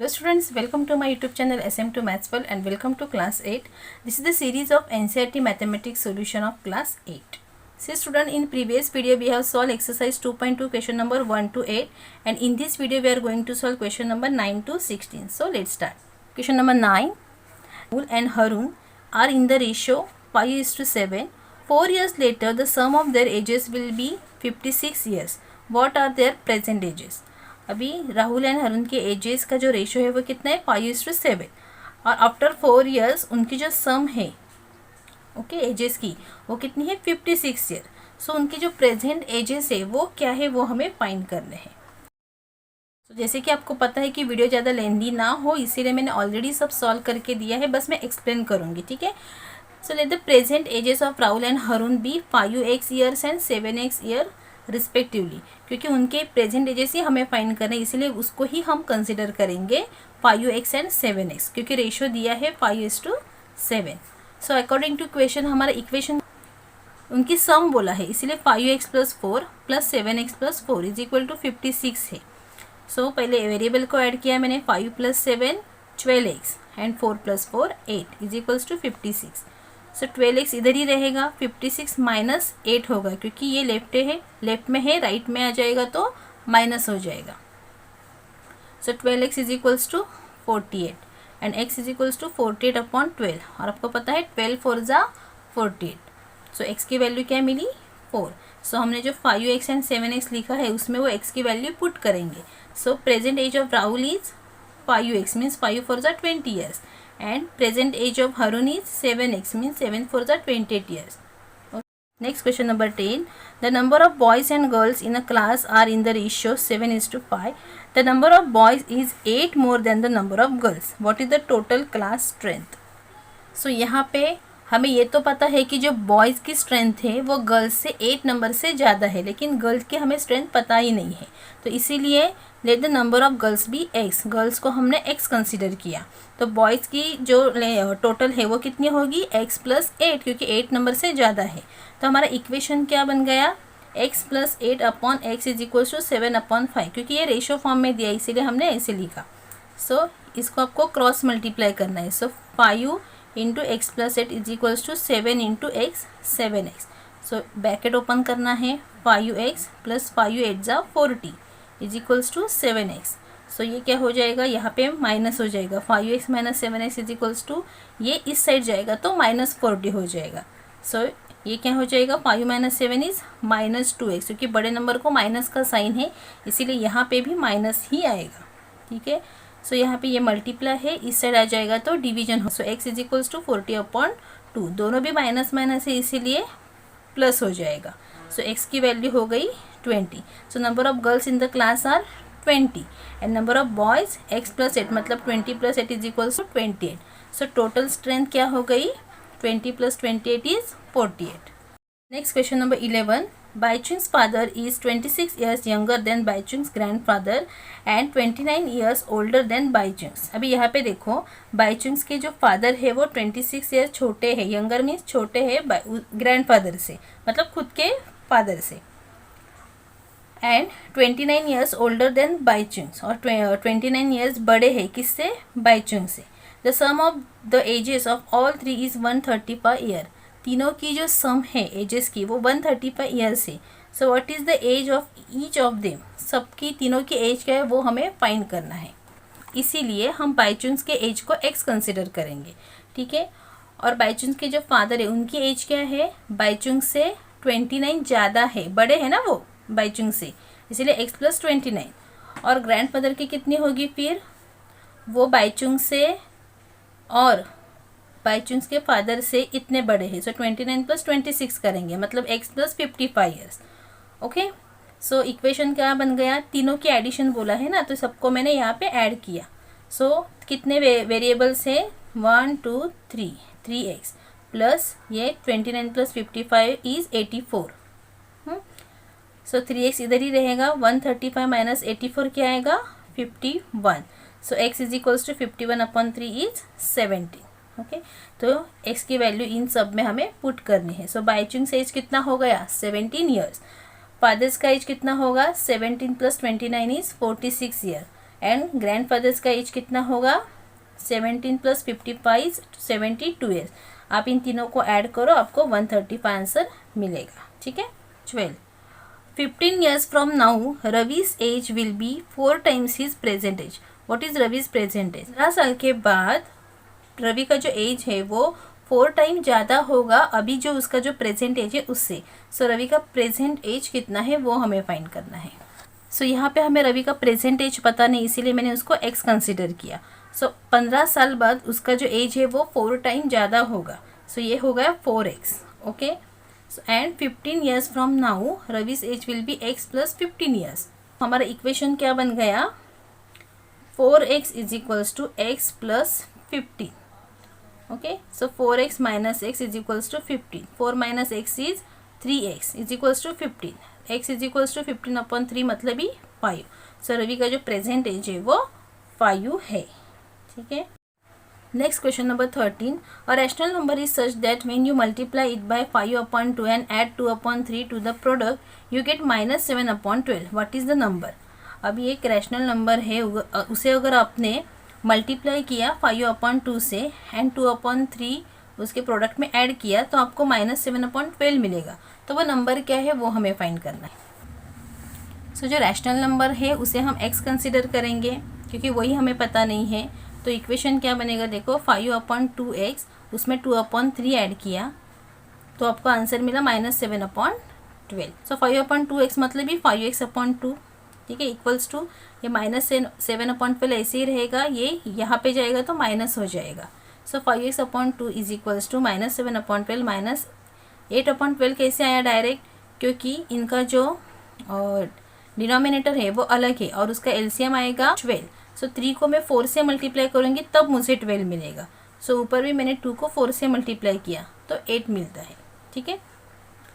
Hello students, welcome to my YouTube channel SM2 Maths World and welcome to class 8. This is the series of NCERT mathematics solution of class 8. See student, in previous video we have solved exercise 2.2 question number 1 to 8 and in this video we are going to solve question number 9 to 16. So let's start. Question number 9. Rahul and Harun are in the ratio 5:7. 4 years later the sum of their ages will be 56 years. What are their present ages? अभी Rahul and Harun के edges का जो ratio है वो कितना है 5:7 और after 4 years उनकी जो सम है ओके एजेस की वो कितनी है 56 ईयर. सो उनकी जो प्रेजेंट एजेस है वो क्या है वो हमें फाइंड करने हैं. तो जैसे कि आपको पता है कि वीडियो ज़्यादा लेंदी ना हो इसीलिए मैंने ऑलरेडी सब सॉल्व करके दिया है, बस मैं एक्सप्लेन करूँगी. ठीक है. So let the present ages of Rahul and Harun be 5x years and 7x year respectively, क्योंकि उनके प्रेजेंट एजेस ही हमें फाइंड करना है इसीलिए उसको ही हम कंसिडर करेंगे 5x एंड 7x, क्योंकि रेशियो दिया है 5:7. सो अकॉर्डिंग टू क्वेश्चन हमारा इक्वेशन उनकी सम बोला है इसीलिए 5x + 4 + 7x + 4 = 56 है. सो पहले वेरिएबल को ऐड किया मैंने 5 + 7 12x एंड 4 + 4 8 = 56. सो 12x इधर ही रहेगा, 56 - 8 होगा क्योंकि ये लेफ्ट में है, राइट में आ जाएगा तो माइनस हो जाएगा. सो 12x = 48 एंड x = 48/12 और आपको पता है 12 4 = 48. सो x की वैल्यू क्या मिली 4. सो हमने जो 5x एंड 7x लिखा है उसमें वो x की वैल्यू पुट करेंगे. So present age of Rahul is 5x means 5 4 = 20 years. And present age of Harun is 7x means 7 4 = 28 years. Okay. Next question number 10. The number of boys and girls in a class are in the ratio 7:5. The number of boys is 8 more than the number of girls. What is the total class strength? So यहाँ पे हमें ये तो पता है कि जो boys की स्ट्रेंथ है वो गर्ल्स से 8 नंबर से ज़्यादा है, लेकिन गर्ल्स की हमें स्ट्रेंथ पता ही नहीं है. तो इसीलिए let the number of girls be x. Girls को हमने x कंसिडर किया तो बॉयज़ की जो टोटल है वो कितनी होगी x + 8 क्योंकि 8 नंबर से ज़्यादा है. तो हमारा इक्वेशन क्या बन गया x + 8/x = 7/5 क्योंकि ये रेशो फॉर्म में दिया इसीलिए हमने ऐसे लिखा. सो इसको आपको क्रॉस मल्टीप्लाई करना है. सो 5 × x + 8 = 7 × x 7x. So bracket open करना है 5x + 5 8 = 40 = 7x. सो ये क्या हो जाएगा यहाँ पे माइनस हो जाएगा 5x - 7x = ये इस साइड जाएगा तो -40 हो जाएगा. सो ये क्या हो जाएगा 5 - 7 इज -2x क्योंकि बड़े नंबर को माइनस का साइन है इसीलिए यहाँ पे भी माइनस ही आएगा. ठीक है. सो यहाँ पे ये मल्टीप्लाई है, इस साइड आ जाएगा तो डिवीजन हो. सो x = 40/2 दोनों भी माइनस है इसीलिए प्लस हो जाएगा. सो x की वैल्यू हो गई 20. So number of girls in the class are 20 and number of boys x + 8 मतलब 20 + 8 = 28. सो टोटल स्ट्रेंथ क्या हो गई 20 + 28 is 48. Next question number 11. Baichung's father is 26 years younger than Baichung's grandfather and 29 years older than Baichung's. अभी यहाँ पे देखो Baichung's के जो फादर है वो 26 ईयर छोटे हैं, यंगर मीन्स छोटे हैं ग्रैंडफादर से मतलब खुद के फादर से, and 29 years older than Baichung's और 29 ईयर्स बड़े हैं किससे Baichung से. The sum of the ages of all 3 is 130 per year. तीनों की जो सम है एजेस की वो 135 ईयर्स है. So what is the age of each of them. सबकी तीनों की एज क्या है वो हमें फाइंड करना है इसीलिए हम बाइचुंग्स के एज को x कंसिडर करेंगे. ठीक है. और बाइचुंग्स के जो फादर है उनकी एज क्या है बाइचुंग्स से 29 ज़्यादा है, बड़े हैं ना वो बाइचुंग्स से इसीलिए x + 29. और ग्रैंडफादर की कितनी होगी फिर वो बाइचुंग्स से और बाइचुंग्स के फादर से इतने बड़े हैं. सो 29 + 26 करेंगे मतलब x + 55 years. Okay. So equation क्या बन गया तीनों की एडिशन बोला है ना तो सबको मैंने यहाँ पे ऐड किया. सो कितने वेरिएबल्स है 1 2 3 3x प्लस ये 29 + 55 इज 84. सो 3x इधर ही रहेगा 135 - 84 क्या आएगा 51. सो x = 51/3 इज 17. ओके. तो x की वैल्यू इन सब में हमें पुट करनी है. सो बाइचुंग्स एज कितना हो गया 17 ईयर्स. फादर्स का एज कितना होगा 17 + 29 इज 46 ईयर एंड ग्रैंडफादर्स का एज कितना होगा 17 + 55 72 ईयर्स। आप इन तीनों को ऐड करो, आपको 135 आंसर मिलेगा। ठीक है। 12 15 years from now Ravi's age will be 4 times his present age. What is Ravi's present age? 15 साल के बाद रवि का जो एज है वो 4 टाइम ज़्यादा होगा अभी जो उसका जो प्रेजेंट एज है उससे। सो रवि का प्रेजेंट एज कितना है वो हमें फाइंड करना है। सो यहाँ पे हमें रवि का प्रेजेंट एज पता नहीं, इसीलिए मैंने उसको एक्स कंसिडर किया। सो 15 साल बाद उसका जो एज है वो 4 टाइम ज़्यादा होगा। सो ये हो गया 4x। Okay. And 15 years from now Ravi's age will be x + 15 years। हमारा इक्वेशन क्या बन गया 4x = x + 15। Okay. So 4x - x = 15। 4 - x is 3x = 15। x = 15/3 मतलब ही 5। सो रवि का जो प्रेजेंट एज है वो 5 है। ठीक है। Next question number 13. A rational number is such that when you multiply it by 5/2 and add 2/3 to the product, you get -7/12. What is the number? अभी एक रैशनल नंबर है, उसे अगर आपने मल्टीप्लाई किया 5/2 से एंड 2/3 उसके प्रोडक्ट में ऐड किया तो आपको -7/12 मिलेगा। तो वो नंबर क्या है वो हमें फाइंड करना है। सो जो रैशनल नंबर है उसे हम x कंसिडर करेंगे क्योंकि वही हमें पता नहीं है। तो इक्वेशन क्या बनेगा देखो 5/2x उसमें 2/3 ऐड किया तो आपको आंसर मिला -7/12। सो 5/2x मतलब ही 5x/2। ठीक है। इक्वल्स टू ये -7/12 ऐसे ही रहेगा, ये यहाँ पे जाएगा तो माइनस हो जाएगा। सो 5x/2 इज इक्वल्स टू -7/12 -8/12 कैसे आया डायरेक्ट, क्योंकि इनका जो डिनोमिनेटर है वो अलग है और उसका एलसीएम आएगा 12। सो 3 को मैं 4 से मल्टीप्लाई करूँगी तब मुझे 12 मिलेगा। सो ऊपर भी मैंने 2 को 4 से मल्टीप्लाई किया तो 8 मिलता है। ठीक है।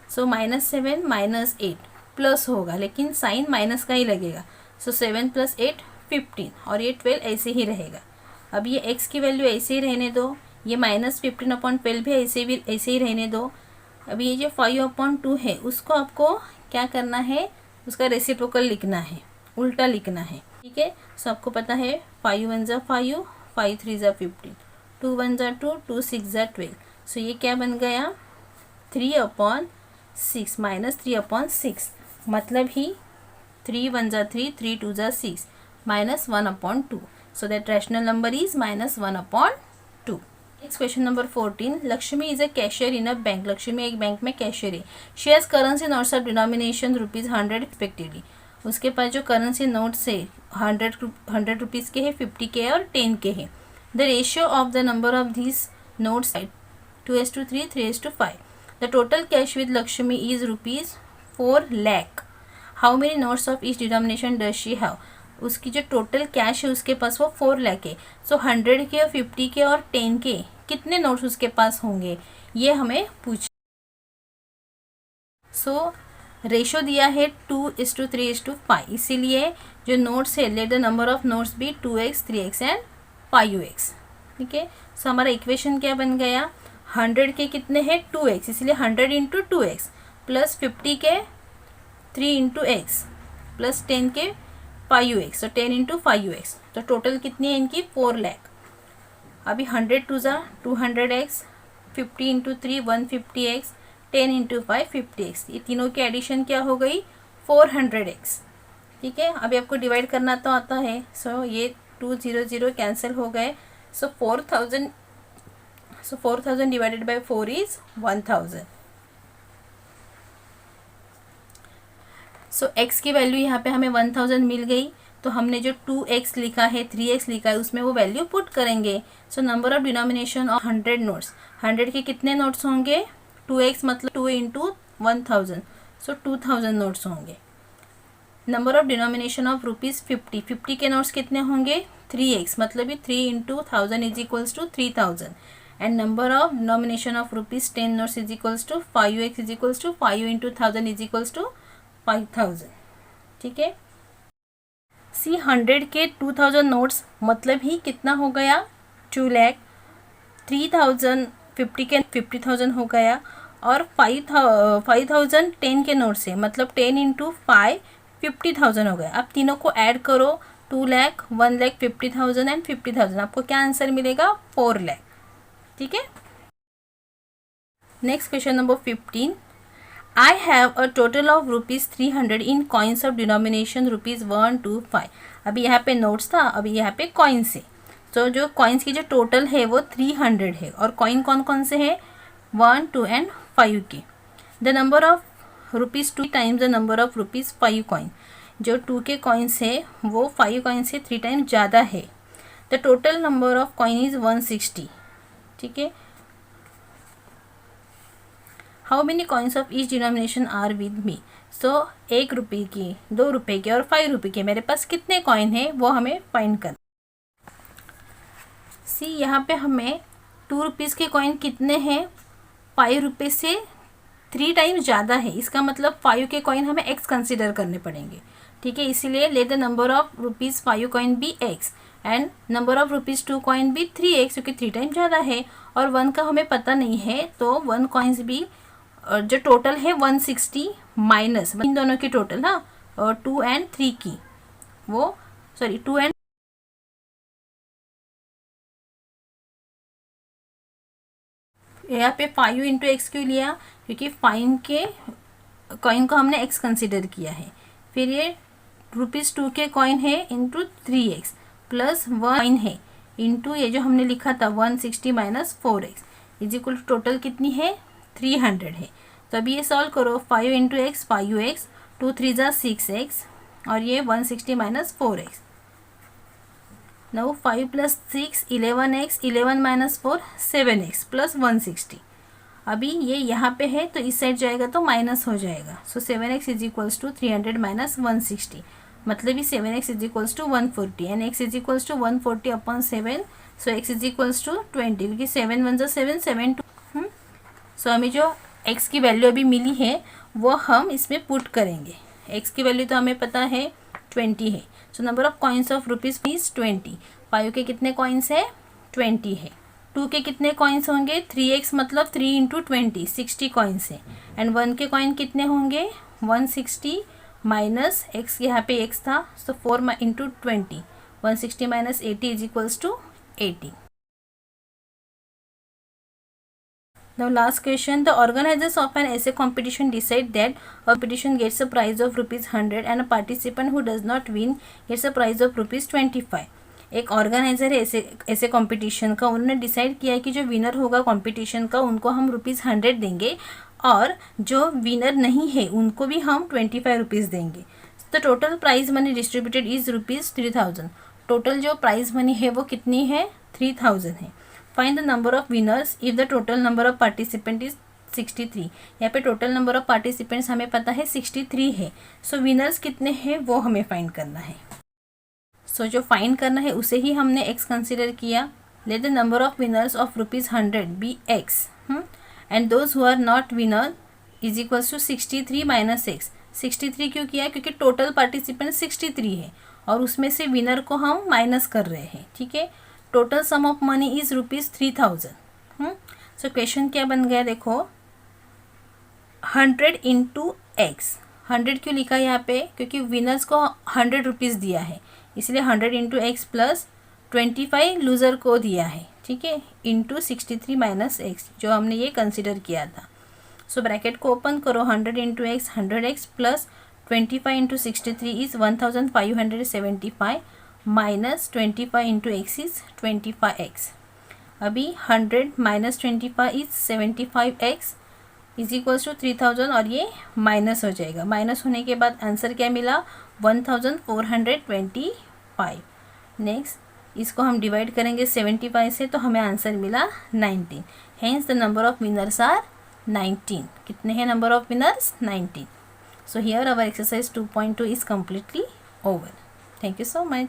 सो -7 - 8 प्लस होगा लेकिन साइन माइनस का ही लगेगा। सो 7 + 8 15 और ये 12 ऐसे ही रहेगा। अब ये x की वैल्यू ऐसे ही रहने दो, ये -15/12 भी ऐसे ही रहने दो। अभी ये जो 5/2 है उसको आपको क्या करना है, उसका रेसिप्रोकल लिखना है, उल्टा लिखना है। ठीक है। सो आपको पता है 5 × 1 = 5, 5 × 3 = 15, 2 × 1 = 2, 2 × 6 = 12। सो ये क्या बन गया 3/6 -3/6 मतलब ही 3 × 1 = 3, 3 × 2 = 6 -1/2। So that rational number is -1/2। Next question number 14. Lakshmi is a cashier in a bank. Lakshmi एक बैंक में कैशियर है. She has currency notes of denomination ₹100 respectively. उसके पास जो करेंसी नोट्स है 100 रुपीज़ के है, 50 के है और 10 के है. The ratio of the number of these notes 2:3, 3:5. The total cash with Lakshmi is ₹4 lakh. How many notes of each denomination does she have. उसकी जो टोटल कैश है उसके पास वो 4 लाख है. सो 100 के, 50 के और 10 के कितने नोट्स उसके पास होंगे ये हमें पूछ. सो रेशो दिया है 2:3:5. इसीलिए जो नोट्स है let the number of notes be 2x, 3x and 5x. ठीक है. सो हमारा इक्वेशन क्या बन गया, 100 के कितने हैं 2x, इसलिए 100 × 2x प्लस 50 के 3 × x प्लस 10 के 5x. तो 10 × 5x. तो टोटल कितनी है इनकी 4 लाख. अभी 100 2 ज़ा 200x, 50 × 3 150x, 10 × 5 50x. ये तीनों की एडिशन क्या हो गई 400x. ठीक है. अभी आपको डिवाइड करना तो आता है. सो ये 200 कैंसिल हो गए. सो 4000 divided by 4 is 1000. So x की वैल्यू यहाँ पे हमें 1000 मिल गई. तो हमने जो 2x लिखा है 3x लिखा है उसमें वो वैल्यू पुट करेंगे. सो number of denomination of 100 notes. 100 के कितने नोट्स होंगे 2x मतलब 2 × 1000. सो 2000 नोट्स होंगे. Number of denomination of ₹50. 50 के नोट्स कितने होंगे 3x मतलब भी 3 × 1000 is equals to 3000. And number of denomination of ₹10 notes is equals to 5x is equals to 5 × 1000 is equals to 5000. ठीक है. सी 100 के 2000 नोट्स मतलब ही कितना हो गया 2 लाख. 3000 50 के 50,000 हो गया. और 5000 10 के नोट्स है मतलब 10 × 5 50,000 हो गया. अब तीनों को ऐड करो 2 लाख, 1,50,000 एंड 50,000। आपको क्या आंसर मिलेगा? 4 लाख। ठीक है। Next question number 15। I have a total of ₹300 in coins of denomination ₹1 to 5। अभी यहाँ पे नोट्स था, अभी यहाँ पे कॉइन्स है। तो जो कॉइन्स की जो टोटल है वो 300 है, और कॉइन कौन कौन से हैं? 1, 2 एंड 5 के। The number of ₹2 times the number of ₹5 coin. जो 2 के कॉइन्स है वो 5 कॉइन से 3 टाइम ज़्यादा है। The total number of coin is 160। ठीक है। How many coins of each denomination are with me. So 1 रुपये की, 2 रुपये के और 5 रुपये के मेरे पास कितने कॉइन हैं वो हमें फाइंड करना। सी यहाँ पे हमें 2 रुपीज़ के कॉइन कितने हैं? 5 रुपये से 3 टाइम्स ज़्यादा है। इसका मतलब 5 के कॉइन हमें एक्स कंसिडर करने पड़ेंगे। ठीक है। इसीलिए let the number of ₹5 coin be x and number of ₹2 coin be 3x, क्योंकि 3 टाइम ज़्यादा है और 1 का हमें पता नहीं है। तो 1 कॉइन्स भी जो टोटल है 160 माइनस इन दोनों की टोटल, हाँ, और 2 एंड 3 की, वो सॉरी 2 एंड यहाँ पे 5 इंटू एक्स क्यों लिया? क्योंकि 5 के कॉइन को हमने एक्स कंसिडर किया है। फिर ये ₹2 के कॉइन है इंटू 3x प्लस 1 कॉइन है इंटू ये जो हमने लिखा था 160 minus 4x is equal to total कितनी है? 300 है। तो अभी ये सॉल्व करो। 5 इंटू एक्स 5x, 2 3 जा 6x और ये 160 minus 4x। Now 5 plus 6 11x, 11 minus 4 7x plus 160। अभी ये यहाँ पे है तो इस साइड जाएगा तो माइनस हो जाएगा। So 7x is equals to 300 minus 160, मतलब ये 7x is equals to 140 and x is equals to 140 upon 7। So x is equals to 20, क्योंकि 7 1 7 7 2। सो हमें जो x की वैल्यू अभी मिली है वो हम इसमें पुट करेंगे। x की वैल्यू तो हमें पता है 20 है। सो number of coins of rupees is 20। 5 के कितने कॉइन्स है? 20 है। 2 के कितने कॉइन्स होंगे? 3x मतलब 3 इंटू 20 60 कॉइन्स है। एंड 1 के कॉइन कितने होंगे? 160 माइनस x, यहाँ पे x था, so 4 into 20 160 minus 80 is equals to 80। Now last question, the organizers of an essay competition decide that a competition gets a prize of ₹100 and a participant who does not win gets a prize of ₹25। एक organiser है ऐसे competition का, उन्होंने decide किया है कि जो winner होगा कंपटीशन का उनको हम ₹100 देंगे और जो विनर नहीं है उनको भी हम ₹25 देंगे। तो total prize money distributed is ₹3000। Total जो प्राइज मनी है वो कितनी है? 3000 है। Find the number of winners if the total number of participant is 63। यहाँ पे टोटल नंबर ऑफ पार्टिसिपेंट्स हमें पता है 63 है। सो विनर्स कितने हैं वो हमें फाइंड करना है। सो जो फाइंड करना है उसे ही हमने x कंसिडर किया। Let the number of winners of ₹100 be x and those who are not winner is equals to 63 minus x। 63 क्यों किया? क्योंकि टोटल पार्टिसिपेंट 63 है और उसमें से विनर को हम माइनस कर रहे हैं। ठीक है। Total sum of money is ₹3000। So question क्या बन गया देखो, 100 इंटू एक्स। 100 क्यों लिखा है यहाँ पे? क्योंकि विनर्स को 100 रुपीज़ दिया है, इसलिए 100 इंटू एक्स प्लस 25 लूज़र को दिया है। ठीक है। इंटू 63 माइनस एक्स जो हमने ये कंसिडर किया था। सो ब्रैकेट को ओपन करो। 100 into x 100x plus 25 into 63 is 1575 minus 25 into x is 25x। अभी 100 minus 25 is 75x is equals to 3000 और ये माइनस हो जाएगा। माइनस होने के बाद आंसर क्या मिला? 1425। नेक्स्ट इसको हम डिवाइड करेंगे 75 से तो हमें आंसर मिला 19। Hence the number of winners are 19। कितने हैं number of winners? 19। So here our exercise 2.2 is completely over. Thank you so much.